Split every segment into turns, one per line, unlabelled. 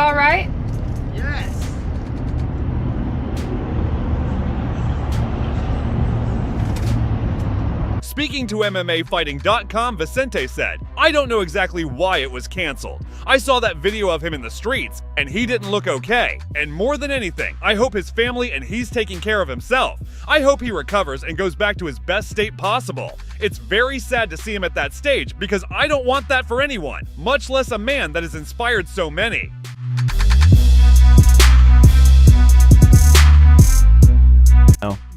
all right?
Yes.
Speaking to MMAfighting.com, Vicente said, "I don't know exactly why it was canceled. I saw that video of him in the streets, and he didn't look okay. And more than anything, I hope his family and he's taking care of himself. I hope he recovers and goes back to his best state possible. It's very sad to see him at that stage because I don't want that for anyone, much less a man that has inspired so many."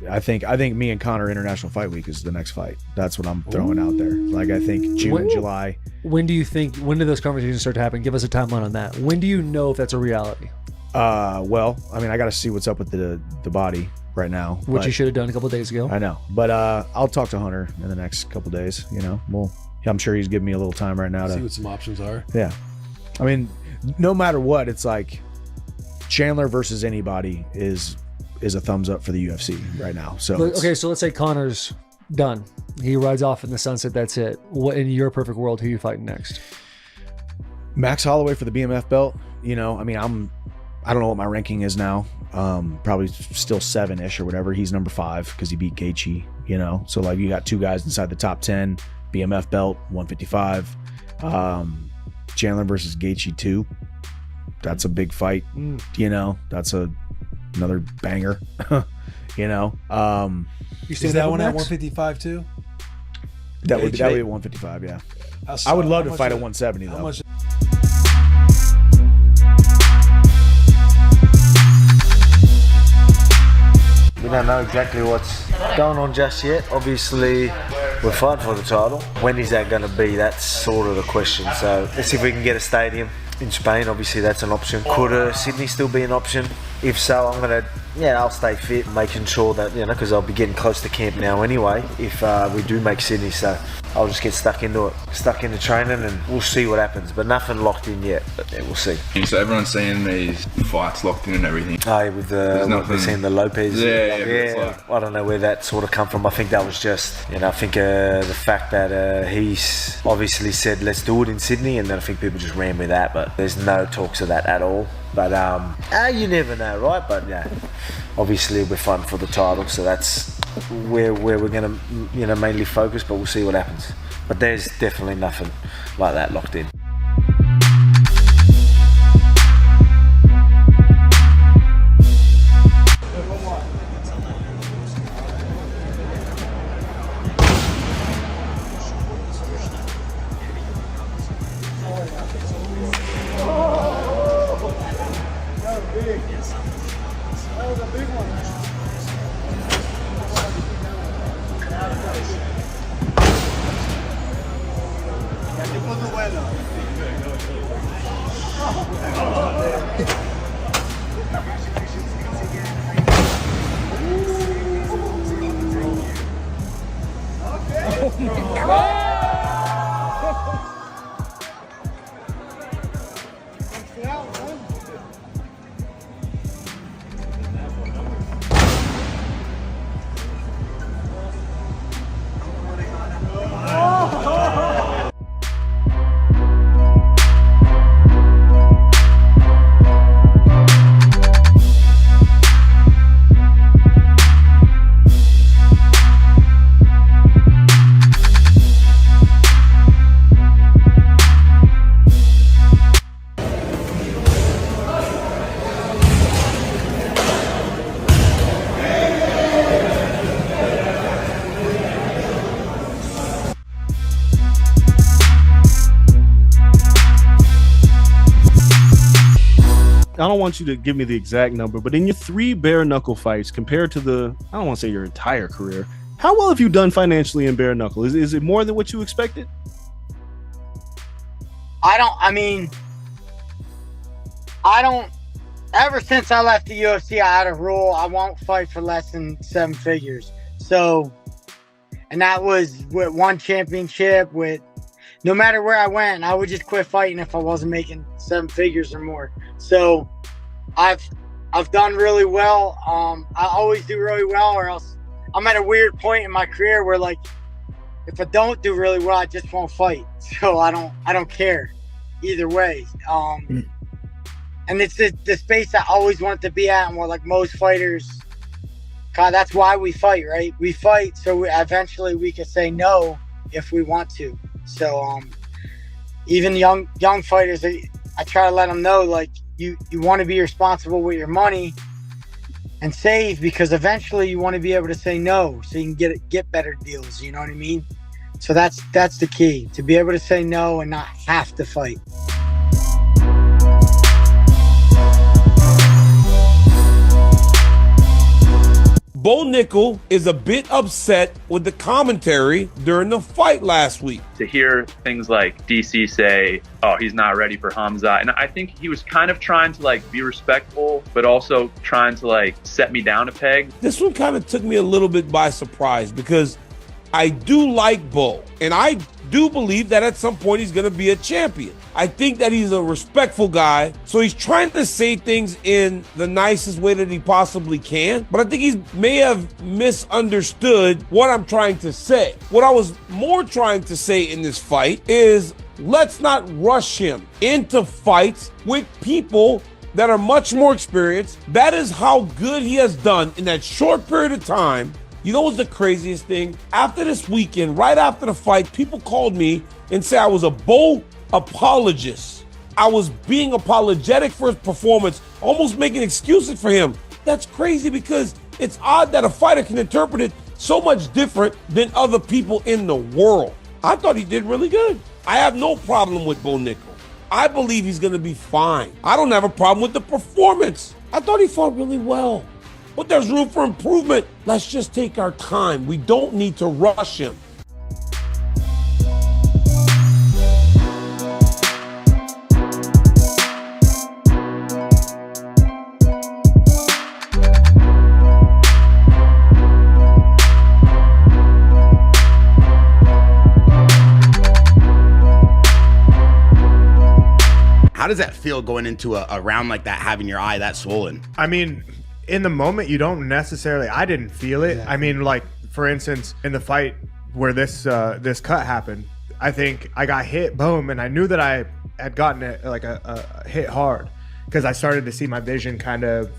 I think me and Connor International Fight Week is the next fight. That's what I'm throwing out there. Like, I think June, July.
When do those conversations start to happen? Give us a timeline on that. When do you know if that's a reality?
Well, I mean, I got to see what's up with the body right now.
Which you should have done a couple days ago.
I know. But I'll talk to Hunter in the next couple days, you know. I'm sure he's giving me a little time right now to
see what some options are.
Yeah. I mean, no matter what, it's like Chandler versus anybody is a thumbs up for the UFC right now. So
okay, so let's say Connor's done. He rides off in the sunset. That's it. What in your perfect world? Who are you fighting next?
Max Holloway for the BMF belt. You know, I mean, I don't know what my ranking is now. Probably still 7-ish or whatever. He's number 5 because he beat Gaethje. You know, so like you got 2 guys inside the top 10. BMF belt 155. Chandler versus Gaethje 2. That's a big fight. You know, that's another banger. You know,
you see that one at 155 too?
That would be 155. Yeah, I would love to fight at 170 though.
We don't know exactly what's going on just yet. Obviously, we're fighting for the title. When is that going to be? That's sort of the question. So let's see if we can get a stadium in Spain. Obviously, that's an option. Could Sydney still be an option? If so, I'll stay fit, making sure that, you know, because I'll be getting close to camp now anyway, if we do make Sydney. So I'll just get stuck into training, and we'll see what happens. But nothing locked in yet, but yeah, we'll see.
So everyone's saying these fights locked in and everything.
Oh, with we're seeing the Lopez.
Yeah.
I don't know where that sort of come from. I think that was just, you know, I think the fact that he's obviously said let's do it in Sydney, and then I think people just ran with that. But there's no talks of that at all. But you never know, right? But yeah, obviously we're fighting for the title, so that's where we're going to, you know, mainly focus. But we'll see what happens. But there's definitely nothing like that locked in.
I don't want you to give me the exact number, but in your 3 bare knuckle fights compared to I don't want to say your entire career, how well have you done financially in bare knuckle? Is it more than what you expected?
Ever since I left the UFC, I had a rule: I won't fight for less than 7 figures. So, and that was with one championship. With no matter where I went, I would just quit fighting if I wasn't making 7 figures or more. So, I've done really well. I always do really well, or else I'm at a weird point in my career where, like, if I don't do really well, I just won't fight. So I don't care either way. And it's the space I always wanted to be at, and what like most fighters, God, that's why we fight, right? We fight so eventually we can say no if we want to. So even young fighters, I try to let them know, like, you want to be responsible with your money and save, because eventually you want to be able to say no so you can get better deals. You know what I mean? So that's the key, to be able to say no and not have to fight.
Bo Nickel is a bit upset with the commentary during the fight last week.
To hear things like DC say, oh, he's not ready for Hamza. And I think he was kind of trying to like be respectful, but also trying to like set me down a peg.
This one kind of took me a little bit by surprise, because I do like Bo, and I do believe that at some point he's going to be a champion. I think that he's a respectful guy, so he's trying to say things in the nicest way that he possibly can, but I think he may have misunderstood what I'm trying to say. What I was more trying to say in this fight is, let's not rush him into fights with people that are much more experienced. That is how good he has done in that short period of time. You know what's the craziest thing? After this weekend, right after the fight, people called me and said I was a Bo apologist. I was being apologetic for his performance, almost making excuses for him. That's crazy, because it's odd that a fighter can interpret it so much different than other people in the world. I thought he did really good. I have no problem with Bo Nickel. I believe he's going to be fine. I don't have a problem with the performance. I thought he fought really well. But there's room for improvement. Let's just take our time. We don't need to rush him.
How does that feel going into a round like that, having your eye that swollen?
I mean, in the moment, you don't necessarily, I didn't feel it. Yeah. I mean, like, for instance, in the fight where this cut happened, I think I got hit, boom, and I knew that I had gotten it like a hit hard, because I started to see my vision kind of,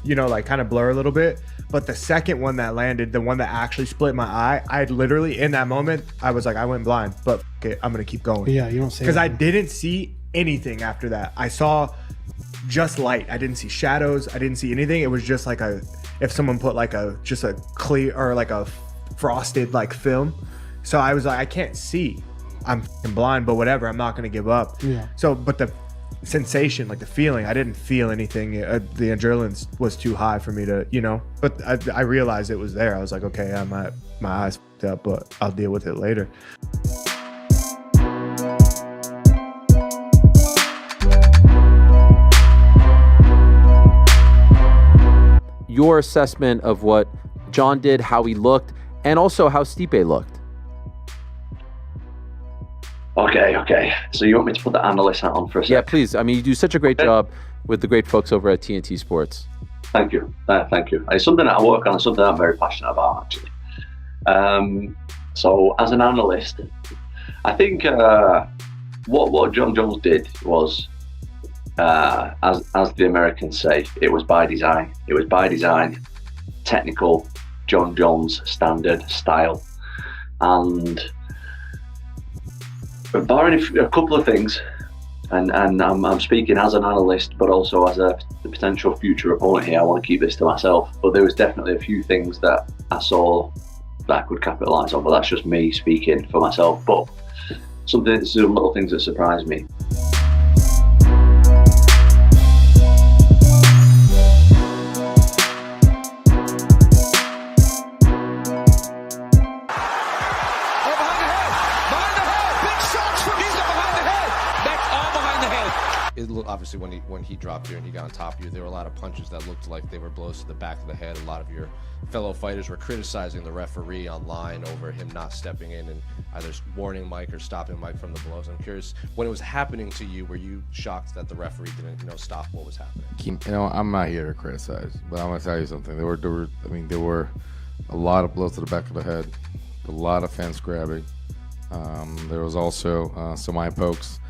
kind of blur a little bit. But the second one that landed, the one that actually split my eye, I literally, in that moment, I was like, I went blind, but okay, I'm going to keep going.
Yeah, you don't say
because I didn't see anything after that. I saw just light. I didn't see shadows. I didn't see anything. It was just like if someone put like just a clear or like a frosted like film. So I was like, I can't see. I'm blind, but whatever. I'm not going to give up.
Yeah.
So, but the sensation, like the feeling, I didn't feel anything. The adrenaline was too high for me to, but I realized it was there. I was like, okay, my eyes f***ed up, but I'll deal with it later.
Your assessment of what John did, how he looked, and also how Stipe looked.
Okay. So you want me to put the analyst hat on for a second?
Yeah, please. I mean, you do such a great job with the great folks over at TNT Sports.
Thank you. Thank you. It's something that I work on and something I'm very passionate about, actually. So as an analyst, I think what John Jones did was, as the Americans say, it was by design. It was by design, technical, John Jones standard style, and barring a couple of things, and I'm speaking as an analyst, but also as a potential future opponent here. I want to keep this to myself, but there was definitely a few things that I saw that I could capitalise on. But that's just me speaking for myself. But some little things that surprised me.
Obviously, when he dropped you and he got on top of you, there were a lot of punches that looked like they were blows to the back of the head. A lot of your fellow fighters were criticizing the referee online over him not stepping in and either warning Mike or stopping Mike from the blows. I'm curious, when it was happening to you, were you shocked that the referee didn't stop what was happening?
I'm not here to criticize, but I'm gonna tell you something. There were a lot of blows to the back of the head, a lot of fence grabbing. There was also some eye pokes.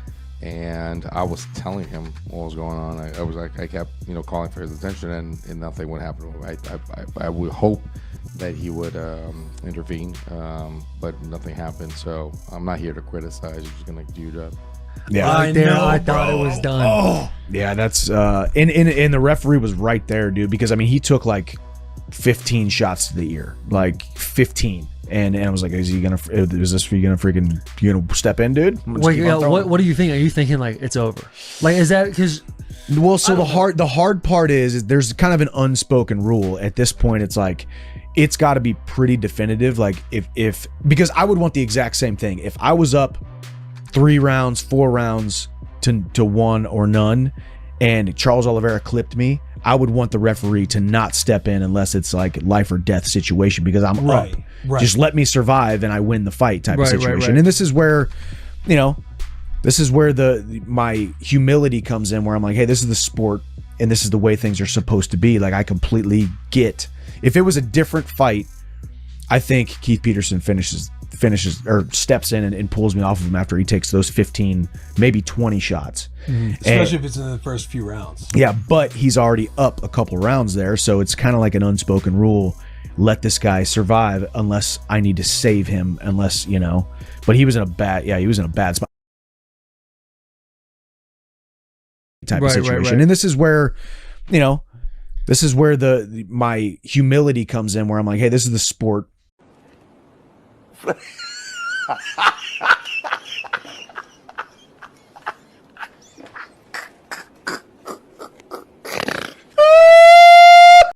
And I was telling him what was going on. I was like, I kept, calling for his attention, and nothing would happen. I would hope that he would intervene, but nothing happened. So I'm not here to criticize. I'm just gonna do that.
Yeah,
I thought it was done.
Oh, yeah, that's and the referee was right there, dude. Because I mean, he took like 15 shots to the ear, like 15. And I was like, is this you gonna step in, dude?
Wait, what do you think? Are you thinking like it's over? Like, is that because?
Well, so the hard part is there's kind of an unspoken rule at this point. It's like it's got to be pretty definitive. Like if because I would want the exact same thing. If I was up 3 rounds, 4 rounds to 1 or none, and Charles Oliveira clipped me, I would want the referee to not step in unless it's like life or death situation because I'm up.
Right.
Just let me survive and I win the fight type of situation.
Right.
And this is where, my humility comes in where I'm like, hey, this is the sport and this is the way things are supposed to be. Like, I completely get. If it was a different fight, I think Keith Peterson finishes or steps in and pulls me off of him after he takes those 15, maybe 20 shots.
Especially if it's in the first few rounds.
Yeah, but he's already up a couple rounds there, so it's kind of like an unspoken rule. Let this guy survive unless I need to save him, but he was in a bad spot type of situation.
Right.
And this is where, my humility comes in where I'm like, hey, this is the sport.